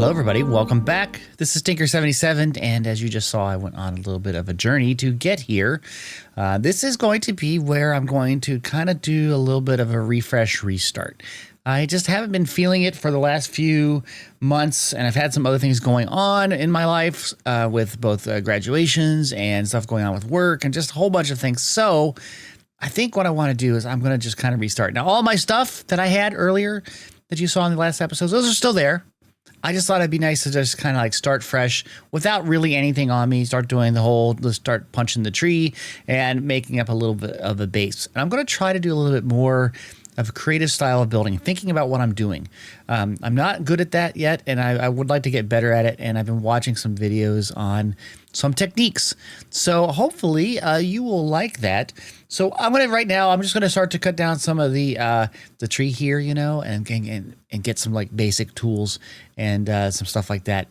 Hello, everybody. Welcome back. This is Tinker77, and as you just saw, I went on a little bit of a journey to get here. This is going to be where I'm going to kind of do a little bit of a refresh restart. I just haven't been feeling it for the last few months, and I've had some other things going on in my life with both graduations and stuff going on with work and just a whole bunch of things. So I think what I want to do is I'm going to just kind of restart. Now, all my stuff that I had earlier that you saw in the last episodes, those are still there. I just thought it'd be nice to just kind of like start fresh without really anything on me, start doing the whole, let's start punching the tree and making up a little bit of a base. And I'm going to try to do a little bit more of a creative style of building, thinking about what I'm doing. I'm not good at that yet, and I would like to get better at it. And I've been watching some videos on some techniques. So hopefully you will like that. So I'm just gonna start to cut down some of the tree here, you know, and get some like basic tools and some stuff like that.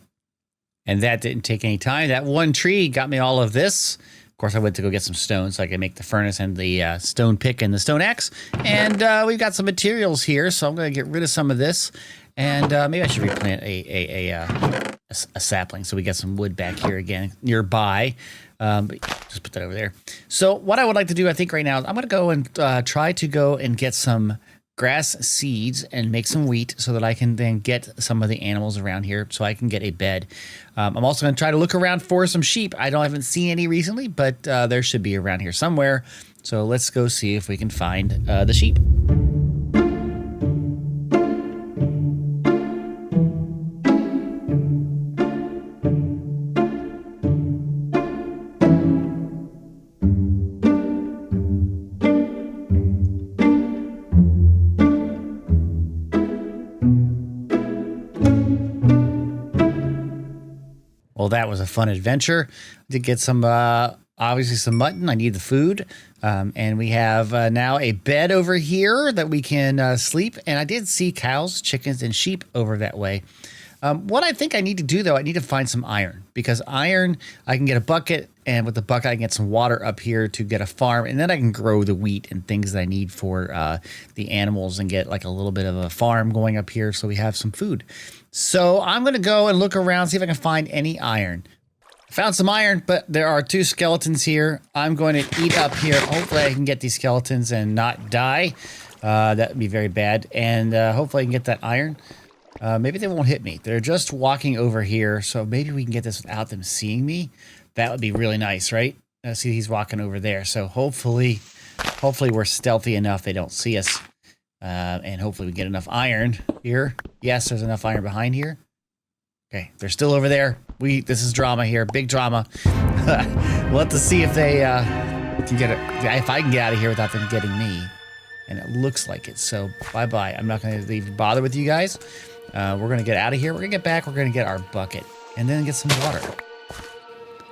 And that didn't take any time. That one tree got me all of this. Of course, I went to go get some stone so I could make the furnace and the stone pick and the stone axe. And we've got some materials here, so I'm going to get rid of some of this. And maybe I should replant a sapling so we get some wood back here again nearby. But just put that over there. So what I would like to do, I think right now, is I'm going to go and try to go and get some grass seeds and make some wheat so that I can then get some of the animals around here so I can get a bed. I'm also going to try to look around for some sheep. I haven't seen any recently, but there should be around here somewhere. So let's go see if we can find the sheep. Well, that was a fun adventure. I did get some, obviously some mutton. I need the food. And we have now a bed over here that we can sleep. And I did see cows, chickens, and sheep over that way. What I think I need to do, though, I need to find some iron. Because iron, I can get a bucket. And with the bucket, I can get some water up here to get a farm. And then I can grow the wheat and things that I need for the animals and get like a little bit of a farm going up here so we have some food. So I'm going to go and look around, see if I can find any iron. I found some iron, but there are two skeletons here. I'm going to eat up here. Hopefully I can get these skeletons and not die. That would be very bad. And hopefully I can get that iron. Maybe they won't hit me. They're just walking over here. So maybe we can get this without them seeing me. That would be really nice, right? See, he's walking over there. So hopefully we're stealthy enough they don't see us. And hopefully we get enough iron here. Yes, there's enough iron behind here. Okay, they're still over there. This is drama here, big drama. We'll have to see if they can get it. If I can get out of here without them getting me. And it looks like it. So bye-bye. I'm not going to even bother with you guys. We're going to get out of here. We're going to get back. We're going to get our bucket and then get some water.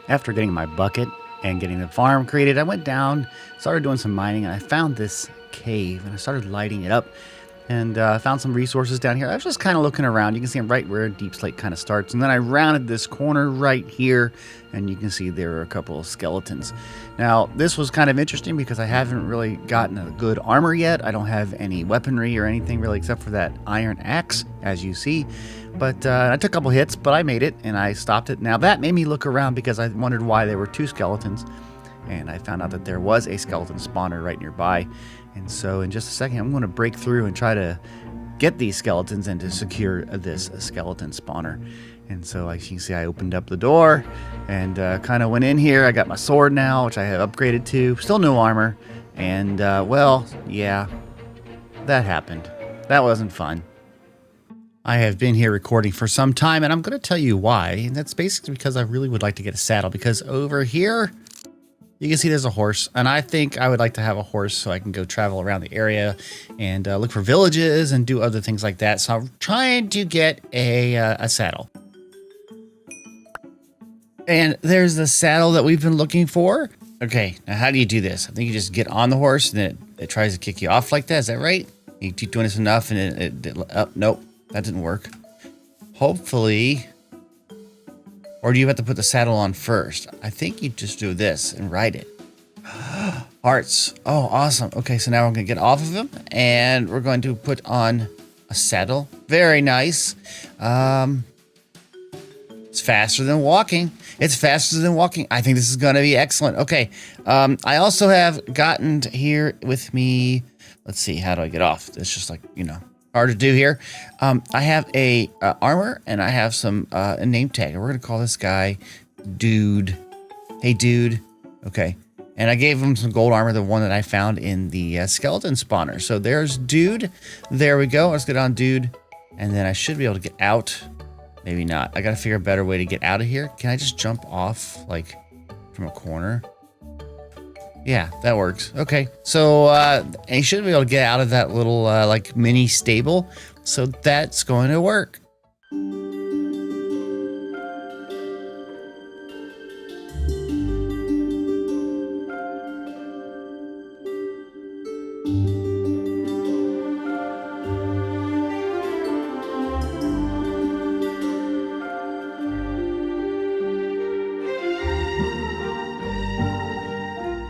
After getting my bucket and getting the farm created, I went down, started doing some mining, and I found this cave, and I started lighting it up, and found some resources down here. I was just kind of looking around. You can see right where Deep Slate kind of starts, and then I rounded this corner right here, and you can see there are a couple of skeletons. Now, this was kind of interesting because I haven't really gotten a good armor yet. I don't have any weaponry or anything really except for that iron axe, as you see. But I took a couple hits, but I made it, and I stopped it. Now, that made me look around because I wondered why there were two skeletons, and I found out that there was a skeleton spawner right nearby. And so in just a second, I'm going to break through and try to get these skeletons and to secure this skeleton spawner. And so as you can see, I opened up the door and kind of went in here. I got my sword now, which I have upgraded to. Still no armor. And, well, yeah, that happened. That wasn't fun. I have been here recording for some time, and I'm going to tell you why. And that's basically because I really would like to get a saddle, because over here, you can see there's a horse, and I think I would like to have a horse so I can go travel around the area and look for villages and do other things like that. So I'm trying to get a saddle. And there's the saddle that we've been looking for. Okay, now how do you do this? I think you just get on the horse, and then it tries to kick you off like that. Is that right? You keep doing this enough, and nope. That didn't work. Hopefully. Or do you have to put the saddle on first? I think you just do this and ride it. Hearts. Oh, awesome. Okay, so now we're going to get off of him. And we're going to put on a saddle. Very nice. It's faster than walking. It's faster than walking. I think this is going to be excellent. Okay. I also have gotten here with me. Let's see. How do I get off? It's just like, hard to do here. I have a armor and I have some a name tag. And we're going to call this guy Dude. Hey, Dude. Okay. And I gave him some gold armor, the one that I found in the skeleton spawner. So there's Dude. There we go. Let's get on Dude. And then I should be able to get out. Maybe not. I got to figure a better way to get out of here. Can I just jump off, like, from a corner? Yeah, that works. Okay. So, and you should be able to get out of that little, like, mini stable. So that's going to work.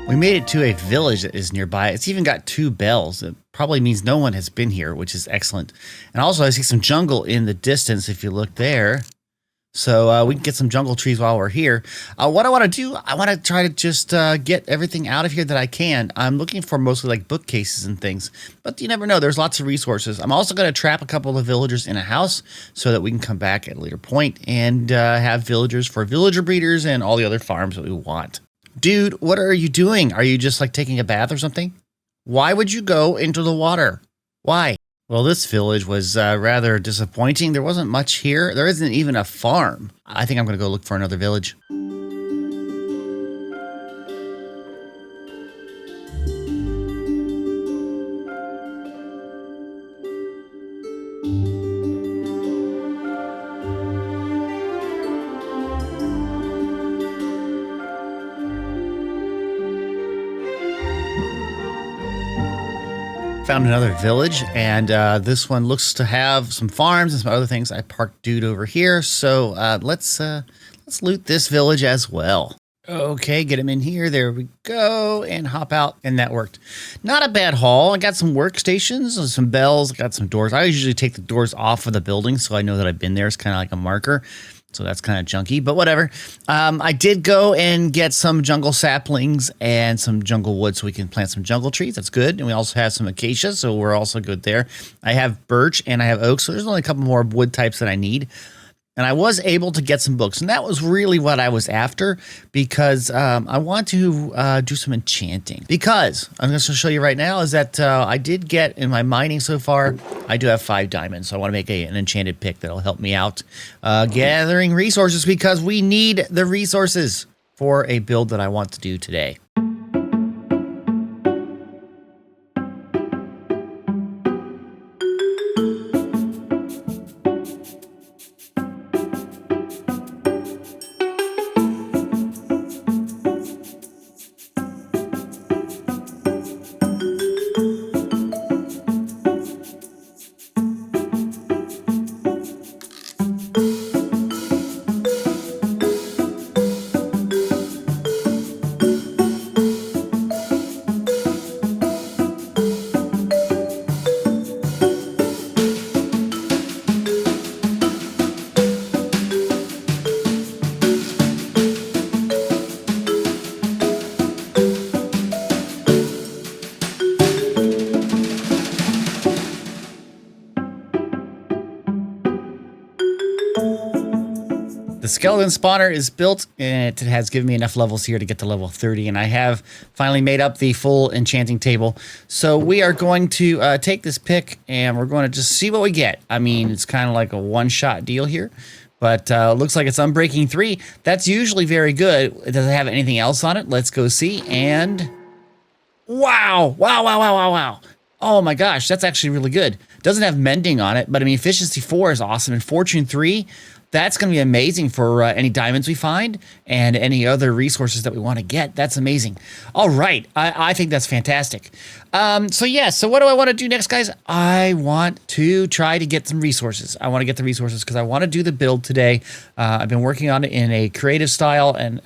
We made it to a village that is nearby. It's even got 2 bells. It probably means no one has been here, which is excellent. And also, I see some jungle in the distance if you look there. So we can get some jungle trees while we're here. What I want to do, I want to try to just get everything out of here that I can. I'm looking for mostly like bookcases and things. But you never know. There's lots of resources. I'm also going to trap a couple of villagers in a house so that we can come back at a later point and have villagers for villager breeders and all the other farms that we want. Dude, what are you doing? Are you just like taking a bath or something? Why would you go into the water? Why? Well, this village was rather disappointing. There wasn't much here. There isn't even a farm. I think I'm going to go look for another village. Found another village, and this one looks to have some farms and some other things. I parked Dude over here, so let's loot this village as well. Okay, get him in here. There we go, and hop out, and that worked. Not a bad haul. I got some workstations, some bells, got some doors. I usually take the doors off of the building, so I know that I've been there. It's kind of like a marker. So that's kind of junky, but whatever. I did go and get some jungle saplings and some jungle wood so we can plant some jungle trees. That's good. And we also have some acacia, so we're also good there. I have birch and I have oak, so there's only a couple more wood types that I need. And I was able to get some books, and that was really what I was after because I want to do some enchanting. Because I'm going to show you right now is that I did get in my mining so far, I do have 5 diamonds, so I want to make an enchanted pick that'll help me out gathering resources because we need the resources for a build that I want to do today. The skeleton spawner is built, and it has given me enough levels here to get to level 30, and I have finally made up the full enchanting table. So we are going to take this pick, and we're going to just see what we get. I mean, it's kind of like a one-shot deal here, but looks like it's Unbreaking 3. That's usually very good. Does it have anything else on it? Let's go see, and wow, wow, wow, wow, wow, wow. Oh my gosh, that's actually really good. Doesn't have mending on it, but I mean, efficiency 4 is awesome, and fortune 3, that's going to be amazing for any diamonds we find and any other resources that we want to get. That's amazing. All right. I think that's fantastic. So what do I want to do next, guys? I want to try to get some resources. I want to get the resources because I want to do the build today. I've been working on it in a creative style and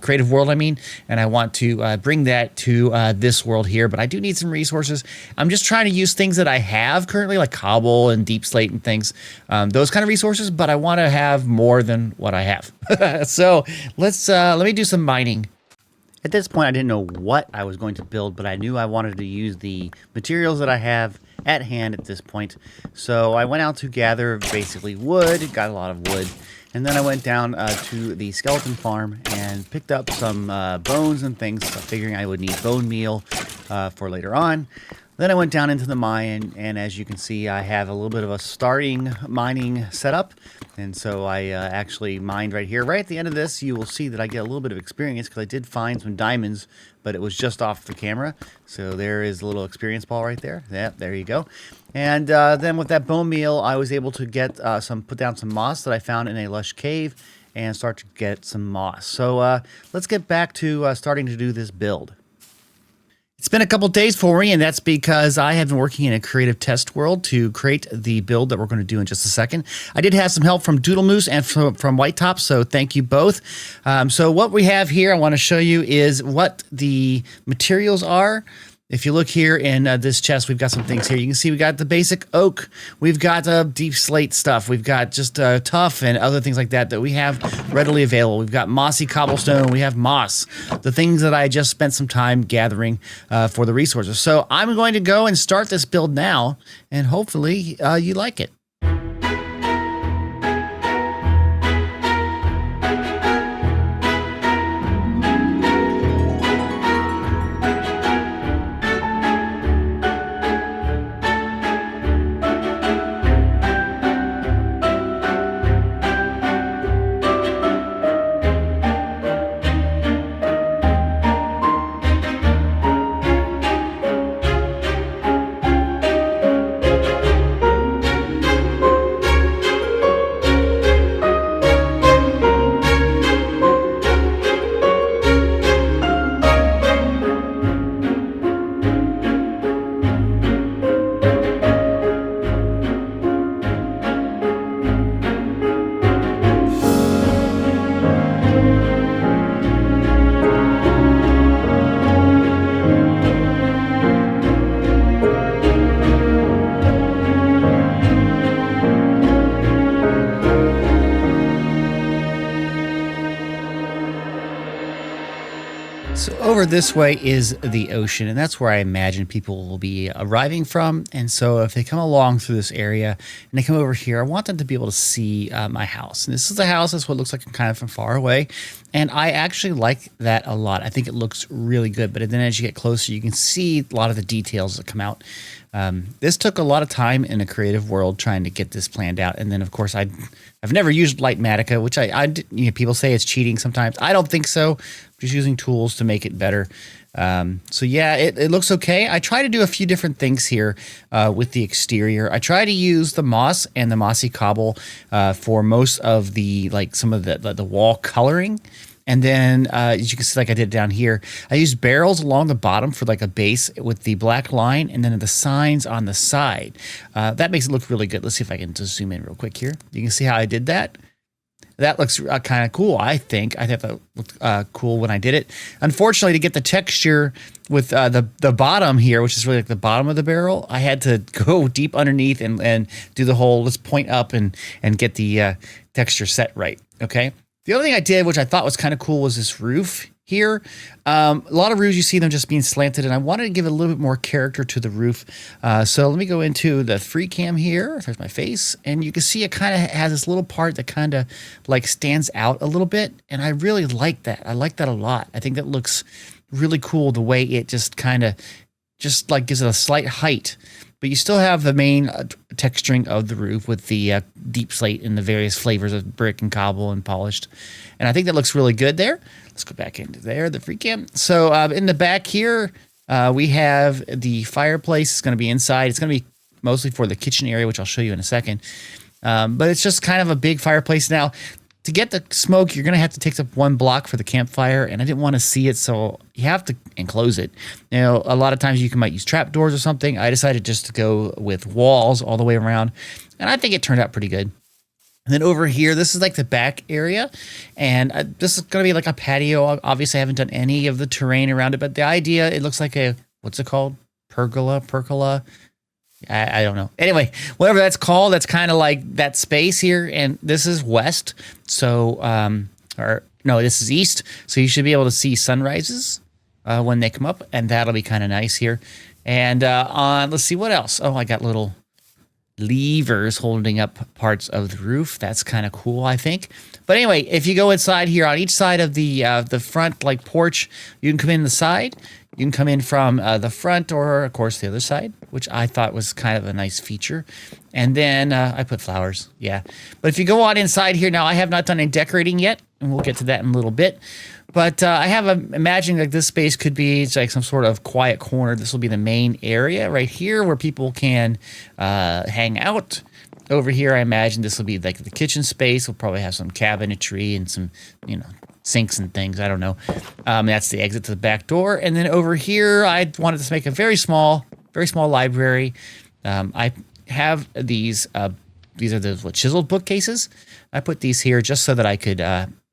creative world, and I want to bring that to this world here, but I do need some resources. I'm just trying to use things that I have currently, like cobble and deep slate and things, those kind of resources, but I want to have more than what I have. So let me do some mining. At this point, I didn't know what I was going to build, but I knew I wanted to use the materials that I have at hand at this point. So I went out to gather basically wood, got a lot of wood, and then I went down to the skeleton farm and picked up some bones and things, figuring I would need bone meal for later on. Then I went down into the mine, and as you can see, I have a little bit of a starting mining setup. And so I actually mined right here. Right at the end of this, you will see that I get a little bit of experience because I did find some diamonds, but it was just off the camera. So there is a little experience ball right there. Yeah, there you go. And then with that bone meal, I was able to get put down some moss that I found in a lush cave and start to get some moss. So let's get back to starting to do this build. It's been a couple days for me, and that's because I have been working in a creative test world to create the build that we're going to do in just a second. I did have some help from Doodle Moose and from White Top, so thank you both. So what we have here, I want to show you is what the materials are. If you look here in this chest, we've got some things here. You can see we got the basic oak. We've got deep slate stuff. We've got just tough and other things like that that we have readily available. We've got mossy cobblestone. We have moss, the things that I just spent some time gathering for the resources. So I'm going to go and start this build now, and hopefully you like it. So over this way is the ocean, and that's where I imagine people will be arriving from. And so if they come along through this area and they come over here, I want them to be able to see my house. And this is the house. That's what it looks like kind of from far away. And I actually like that a lot. I think it looks really good. But then as you get closer, you can see a lot of the details that come out. This took a lot of time in a creative world trying to get this planned out. And then, of course, I've never used Lightmatica, which people say it's cheating sometimes. I don't think so. I'm just using tools to make it better. So yeah, it looks okay. I try to do a few different things here with the exterior. I try to use the moss and the mossy cobble for most of some of the wall coloring. And then, as you can see, like I did down here, I used barrels along the bottom for like a base with the black line, and then the signs on the side. That makes it look really good. Let's see if I can just zoom in real quick here. You can see how I did that. That looks kind of cool, I think. I thought that looked cool when I did it. Unfortunately, to get the texture with the bottom here, which is really like the bottom of the barrel, I had to go deep underneath and do the whole, let's point up and get the texture set right, okay? The other thing I did, which I thought was kind of cool, was this roof here. A lot of roofs, you see them just being slanted, and I wanted to give a little bit more character to the roof. So let me go into the free cam here. There's my face, and you can see it kind of has this little part that kind of like stands out a little bit, and I really like that. I like that a lot. I think that looks really cool, the way it just kind of just like gives it a slight height. But you still have the main texturing of the roof with the deep slate and the various flavors of brick and cobble and polished. And I think that looks really good there. Let's go back into there, the free cam. So in the back here, we have the fireplace. It's going to be inside. It's going to be mostly for the kitchen area, which I'll show you in a second. But it's just kind of a big fireplace. Now, to get the smoke, you're going to have to take up one block for the campfire, and I didn't want to see it, so you have to enclose it. You know, a lot of times you might use trapdoors or something. I decided just to go with walls all the way around, and I think it turned out pretty good. And then over here, this is like the back area, and this is going to be like a patio. Obviously, I haven't done any of the terrain around it, but the idea, it looks like a, what's it called? Pergola? I don't know. Anyway, whatever that's called, that's kind of like that space here. And this is west. So, or no, this is east. So you should be able to see sunrises when they come up. And that'll be kind of nice here. And let's see what else. Oh, I got little levers holding up parts of the roof. That's kind of cool, I think. But anyway, if you go inside here on each side of the front like porch, you can come in the side. You can come in from the front or, of course, the other side, which I thought was kind of a nice feature. And then I put flowers, yeah. But if you go on inside here, now I have not done any decorating yet, and we'll get to that in a little bit. But I have imagining like this space could be like some sort of quiet corner. This will be the main area right here where people can hang out. Over here, I imagine this will be like the kitchen space. We'll probably have some cabinetry and some, sinks and things. I don't know. That's the exit to the back door. And then over here, I wanted to make a very small library. I have these. These are the chiseled bookcases. I put these here just so that I could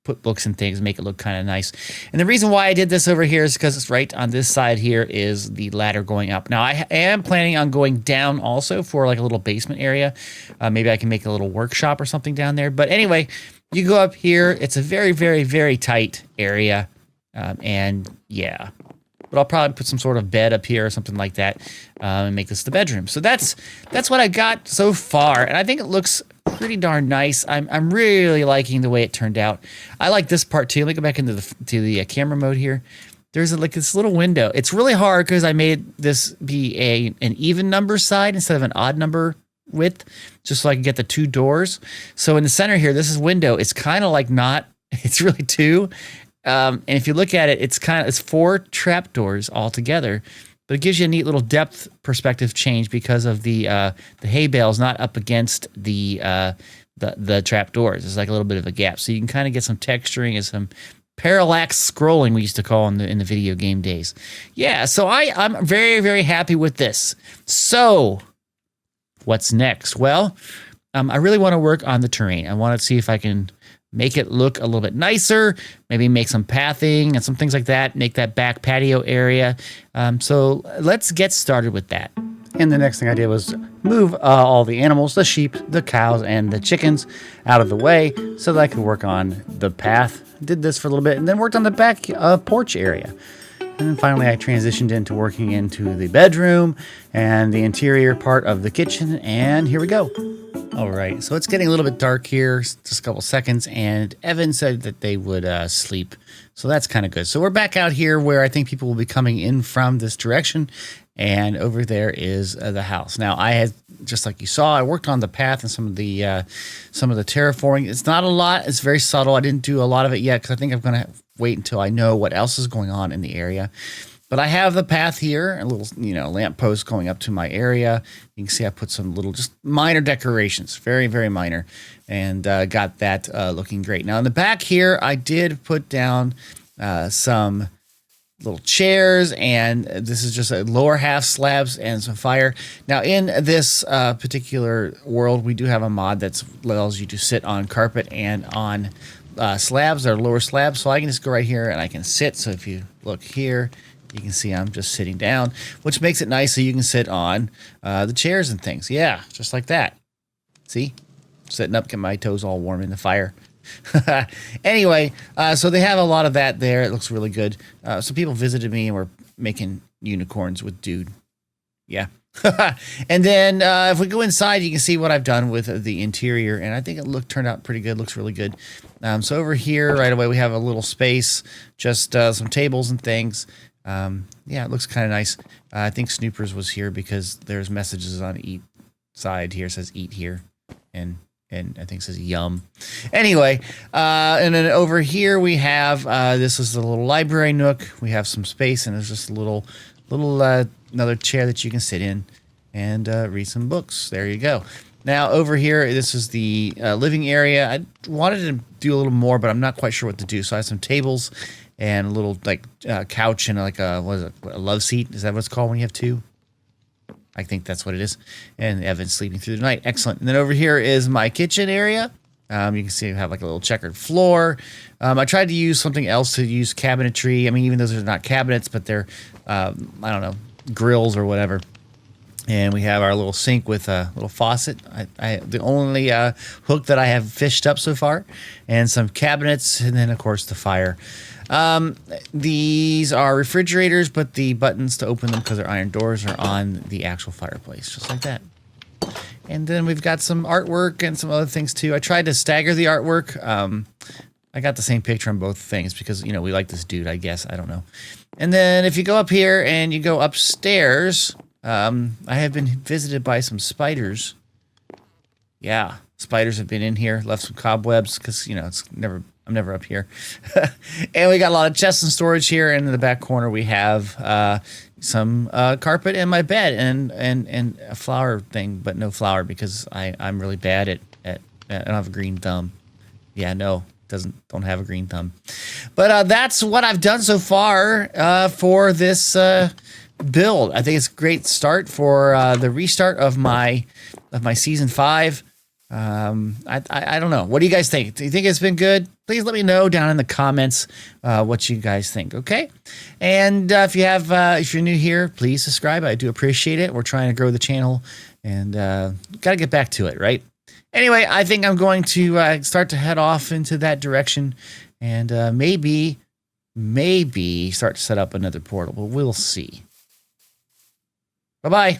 put books and things, make it look kind of nice. And the reason why I did this over here is because it's right on this side here is the ladder going up. Now, I am planning on going down also for like a little basement area. Maybe I can make a little workshop or something down there. But anyway, you go up here. It's a very, very, very tight area. And yeah, but I'll probably put some sort of bed up here or something like that and make this the bedroom. So that's what I got so far. And I think it looks pretty darn nice. I'm really liking the way it turned out. I like this part too. Let me go back into the camera mode here. There's like this little window. It's really hard because I made this be an even number side instead of an odd number width, just so I can get the two doors. So in the center here, this is window. It's kind of like not. It's really two. And if you look at it, it's 4 trap doors all together. But it gives you a neat little depth perspective change because of the hay bales not up against the trap doors. It's like a little bit of a gap, so you can kind of get some texturing and some parallax scrolling we used to call in the video game days. Yeah, so I'm very, very happy with this. So what's next? Well, I really want to work on the terrain. I want to see if I can make it look a little bit nicer, maybe make some pathing and some things like that, make that back patio area. So let's get started with that. And the next thing I did was move all the animals, the sheep, the cows, and the chickens out of the way so that I could work on the path. Did this for a little bit and then worked on the back porch area. And then finally I transitioned into working into the bedroom and the interior part of the kitchen. And here we go. All right, so it's getting a little bit dark here, just a couple seconds, and Evan said that they would sleep, so that's kind of good. So we're back out here where I think people will be coming in from this direction, and over there is the house. Now, I had, just like you saw, I worked on the path and some of the terraforming. It's not a lot. It's very subtle. I didn't do a lot of it yet because I think I'm going to wait until I know what else is going on in the area. But I have the path here, a little, lamp post going up to my area. You can see I put some little, just minor decorations, very, very minor, and got that looking great. Now in the back here, I did put down some little chairs, and this is just a lower half slabs and some fire. Now in this particular world, we do have a mod that allows you to sit on carpet and on slabs or lower slabs. So I can just go right here and I can sit. So if you look here, you can see I'm just sitting down, which makes it nice so you can sit on the chairs and things. Yeah, just like that. See? Sitting up, get my toes all warm in the fire. Anyway, so they have a lot of that there. It looks really good. Some people visited me and were making unicorns with Dude. Yeah. And then if we go inside, you can see what I've done with the interior, and I think it turned out pretty good. Looks really good. So over here, right away, we have a little space, just some tables and things. Yeah, it looks kind of nice. I think Snoopers was here because there's messages on each side here. It says eat here, and I think it says yum. Anyway, and then over here we have, this is the little library nook. We have some space, and there's just a little another chair that you can sit in and read some books. There you go. Now over here, this is the living area. I wanted to do a little more, but I'm not quite sure what to do. So I have some tables and a little couch and like a love seat. Is that what it's called when you have two? I think that's what it is. And Evan's sleeping through the night. Excellent. And then over here is my kitchen area. You can see I have like a little checkered floor. I tried to use something else to use cabinetry. I mean, even those are not cabinets, but they're, I don't know, grills or whatever. And we have our little sink with a little faucet. The only hook that I have fished up so far, and some cabinets, and then of course the fire. These are refrigerators, but the buttons to open them because they're iron doors are on the actual fireplace, just like that. And then we've got some artwork and some other things too. I tried to stagger the artwork. I got the same picture on both things because, you know, we like this dude, I guess. I don't know. And then if you go up here and you go upstairs, I have been visited by some spiders. Yeah, spiders have been in here, left some cobwebs because, you know, I'm never up here. And we got a lot of chests and storage here. And in the back corner, we have some carpet in my bed and a flower thing, but no flower because I'm really bad at I don't have a green thumb. Yeah, no, don't have a green thumb. But that's what I've done so far for this build. I think it's a great start for the restart of my season 5. I don't know. What do you guys think? Do you think it's been good? Please let me know down in the comments what you guys think. Okay, and if you're new here, please subscribe. I do appreciate it. We're trying to grow the channel, and got to get back to it, right? Anyway, I think I'm going to start to head off into that direction, and maybe start to set up another portal. But we'll see. Bye-bye.